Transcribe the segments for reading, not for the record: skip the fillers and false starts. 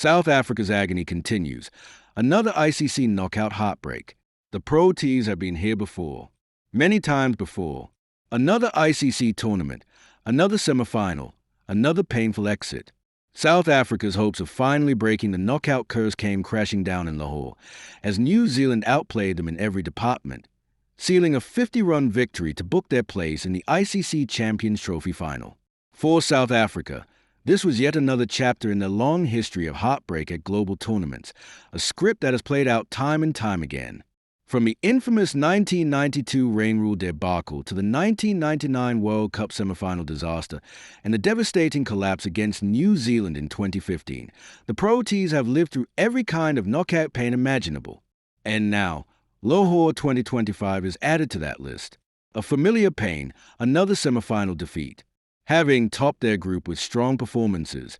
South Africa's agony continues. Another ICC knockout heartbreak. The pro tees have been here before. Many times before. Another ICC tournament. Another semi-final. Another painful exit. South Africa's hopes of finally breaking the knockout curse came crashing down in Lahore, as New Zealand outplayed them in every department, sealing a 50-run victory to book their place in the ICC Champions Trophy final. For South Africa, this was yet another chapter in their long history of heartbreak at global tournaments, a script that has played out time and time again. From the infamous 1992 rain rule debacle to the 1999 World Cup semi-final disaster and the devastating collapse against New Zealand in 2015, the Pro Tees have lived through every kind of knockout pain imaginable. And now, Lahore 2025 is added to that list. A familiar pain, another semi-final defeat. Having topped their group with strong performances,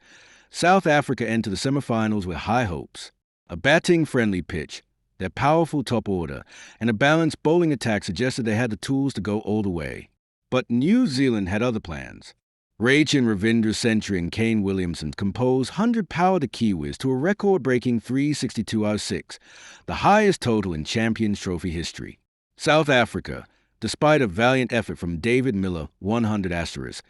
South Africa entered the semi-finals with high hopes. A batting-friendly pitch, their powerful top order, and a balanced bowling attack suggested they had the tools to go all the way. But New Zealand had other plans. Rachin Ravindra's century and Kane Williamson's composed 100-power the Kiwis to a record-breaking 362.06, the highest total in Champions Trophy history. South Africa, despite a valiant effort from David Miller, 100*,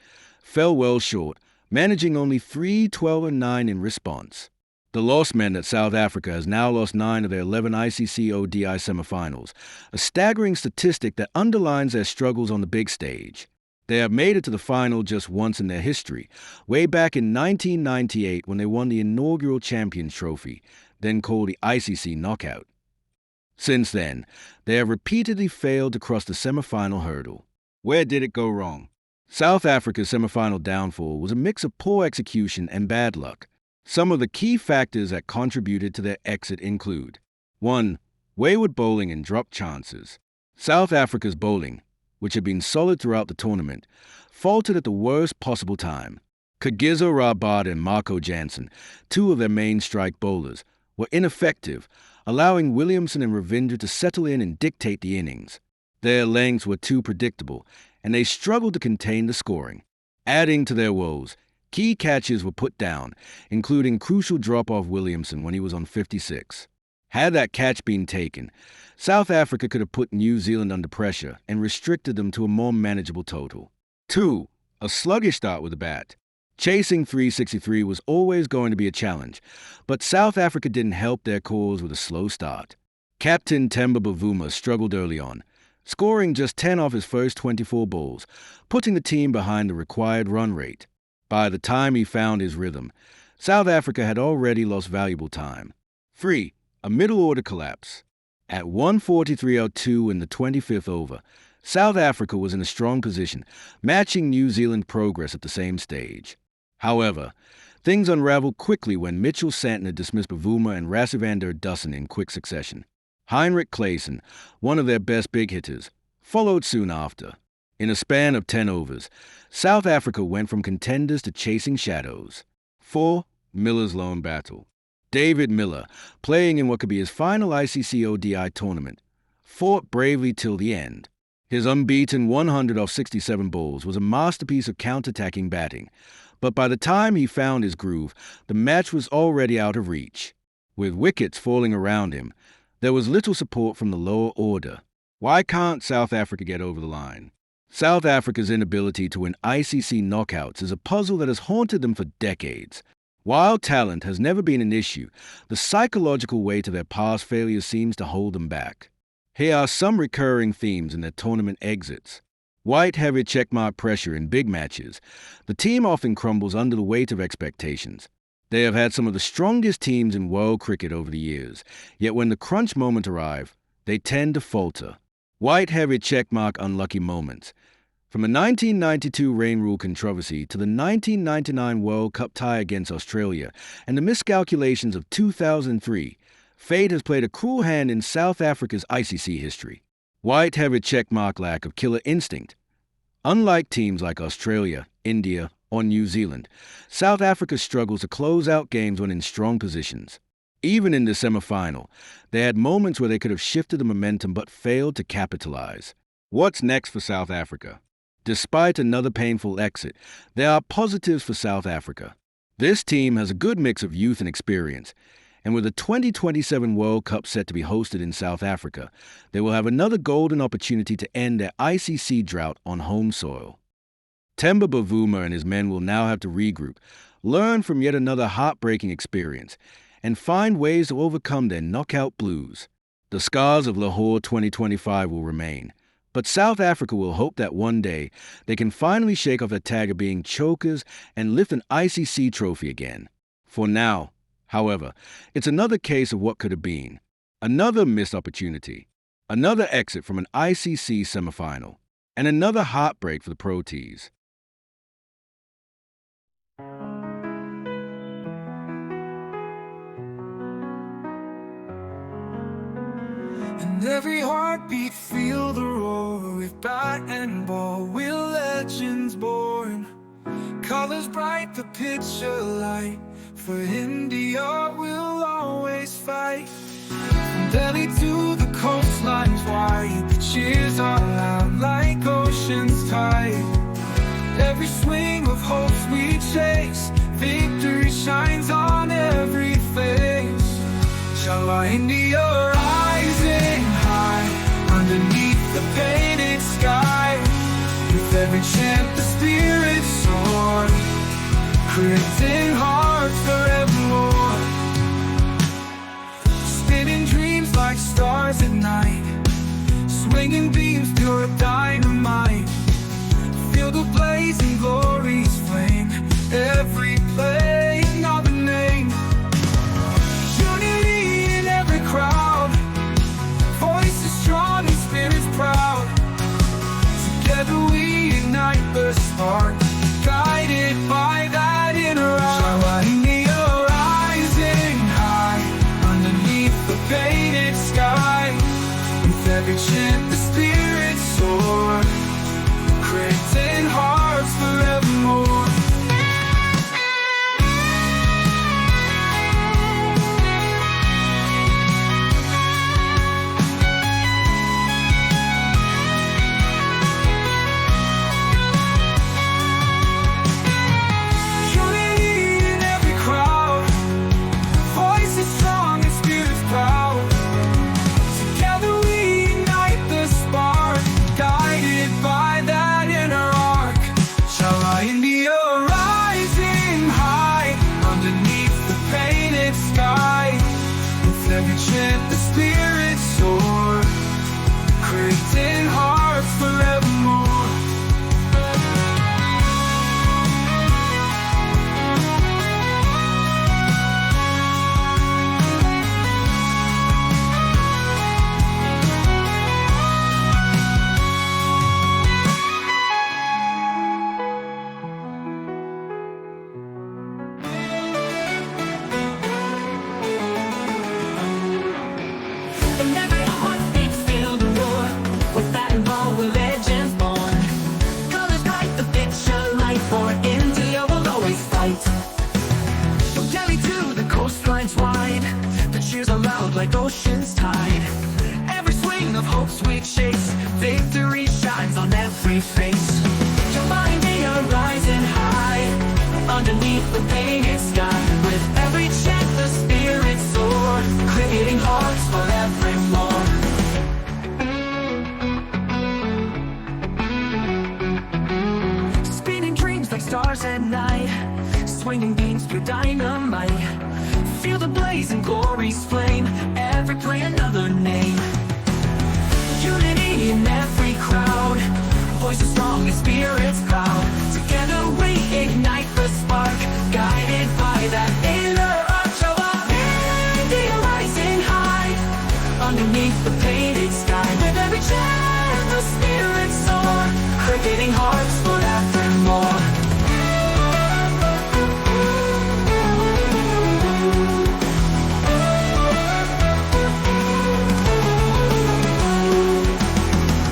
fell well short, managing only 3-12-9 in response. The loss meant that South Africa has now lost 9 of their 11 ICC ODI semifinals, a staggering statistic that underlines their struggles on the big stage. They have made it to the final just once in their history, way back in 1998 when they won the inaugural Champions Trophy, then called the ICC Knockout. Since then, they have repeatedly failed to cross the semifinal hurdle. Where did it go wrong? South Africa's semifinal downfall was a mix of poor execution and bad luck. Some of the key factors that contributed to their exit include 1. Wayward bowling and dropped chances. South Africa's bowling, which had been solid throughout the tournament, faltered at the worst possible time. Kagiso Rabada and Marco Jansen, 2 of their main strike bowlers, were ineffective, allowing Williamson and Ravindra to settle in and dictate the innings. Their lengths were too predictable, and they struggled to contain the scoring. Adding to their woes, key catches were put down, including crucial drop-off Williamson when he was on 56. Had that catch been taken, South Africa could have put New Zealand under pressure and restricted them to a more manageable total. 2. A sluggish start with the bat. Chasing 363 was always going to be a challenge, but South Africa didn't help their cause with a slow start. Captain Temba Bavuma struggled early on, scoring just 10 off his first 24 balls, putting the team behind the required run rate. By the time he found his rhythm, South Africa had already lost valuable time. 3. A middle-order collapse. At 143.02 in the 25th over, South Africa was in a strong position, matching New Zealand progress at the same stage. However, things unraveled quickly when Mitchell Santner dismissed Bavuma and Rasivander Dussen in quick succession. Heinrich Claesson, one of their best big hitters, followed soon after. In a span of 10 overs, South Africa went from contenders to chasing shadows. 4. Miller's lone battle. David Miller, playing in what could be his final ICC ODI tournament, fought bravely till the end. His unbeaten 100 off 67 balls was a masterpiece of counter-attacking batting, but by the time he found his groove, the match was already out of reach. With wickets falling around him, there was little support from the lower order. Why can't South Africa get over the line? South Africa's inability to win ICC knockouts is a puzzle that has haunted them for decades. While talent has never been an issue, the psychological weight of their past failures seems to hold them back. Here are some recurring themes in their tournament exits. White-heavy checkmark pressure in big matches. The team often crumbles under the weight of expectations. They have had some of the strongest teams in world cricket over the years, yet when the crunch moment arrives, they tend to falter. White-heavy checkmark unlucky moments. From the 1992 rain rule controversy to the 1999 World Cup tie against Australia and the miscalculations of 2003, fate has played a cruel hand in South Africa's ICC history. White-heavy checkmark lack of killer instinct. Unlike teams like Australia, India, or New Zealand, South Africa struggles to close out games when in strong positions. Even in the semi-final, they had moments where they could have shifted the momentum but failed to capitalize. What's next for South Africa? Despite another painful exit, there are positives for South Africa. This team has a good mix of youth and experience, and with the 2027 World Cup set to be hosted in South Africa, they will have another golden opportunity to end their ICC drought on home soil. Themba Bavuma and his men will now have to regroup, learn from yet another heartbreaking experience, and find ways to overcome their knockout blues. The scars of Lahore 2025 will remain, but South Africa will hope that one day they can finally shake off the tag of being chokers and lift an ICC trophy again. For now, however, it's another case of what could have been. Another missed opportunity, another exit from an ICC semifinal, and another heartbreak for the Pro Tees. And every heartbeat feel the roar. With bat and ball, we're legends born. Colors bright, the picture light. For India, we'll always fight. From Delhi to the coastlines wide, the cheers are loud like ocean's tide. Every swing of hopes we chase, victory shines on every face. Inshallah, India rising high, underneath the painted sky. With every chant the spirit soar, creating hearts forevermore. Spinning dreams like stars at night, swinging beams pure dynamite. Feel the blazing glory's flame, every play another name. Unity in every crowd, voices strong and spirits proud. Together we ignite the spark, guided by that inner eye. India rising high, underneath the painted sky. With every chant the spirits soar, creating hearts forevermore. Unity in every crowd, voices strong and spirits proud. Together we ignite the spark, guided by that inner arc. Inshallah, India rising high, underneath the painted sky. With every chant the spirits soar, creating hearts forevermore. And every heartbeat feel the roar. With that and ball, we're legends born. Colors bright, the picture light. For India, we'll always fight. From Delhi to the coastlines wide, the cheers are loud like ocean's tide. Every swing of hopes we chase, victory shines on every face. Inshallah, India rising high, underneath the painted sky. With every chant the spirits soar, creating hearts forevermore. Spinning dreams like stars at night, swinging beams through dynamite. Feel the blazing glory's flame, every play another name. Unity in every crowd, voices strong and spirits proud. Together we ignite the spark, guided by that inner arc. India rising high, underneath the painted sky. With every chant the spirits soar, creating hearts forevermore.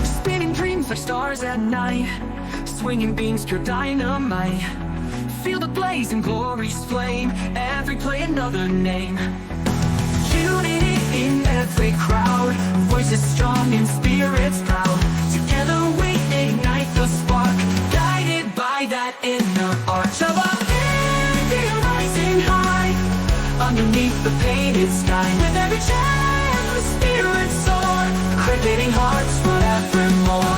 Spinning dreams like stars at night, swinging beams pure dynamite. Feel the blazing glory's flame, every play another name. Unity in every crowd, voices strong and spirits proud. Together we ignite the spark, guided by that inner arch. India rising beneath the painted sky. With every chant the spirits soar, cricketing hearts forevermore.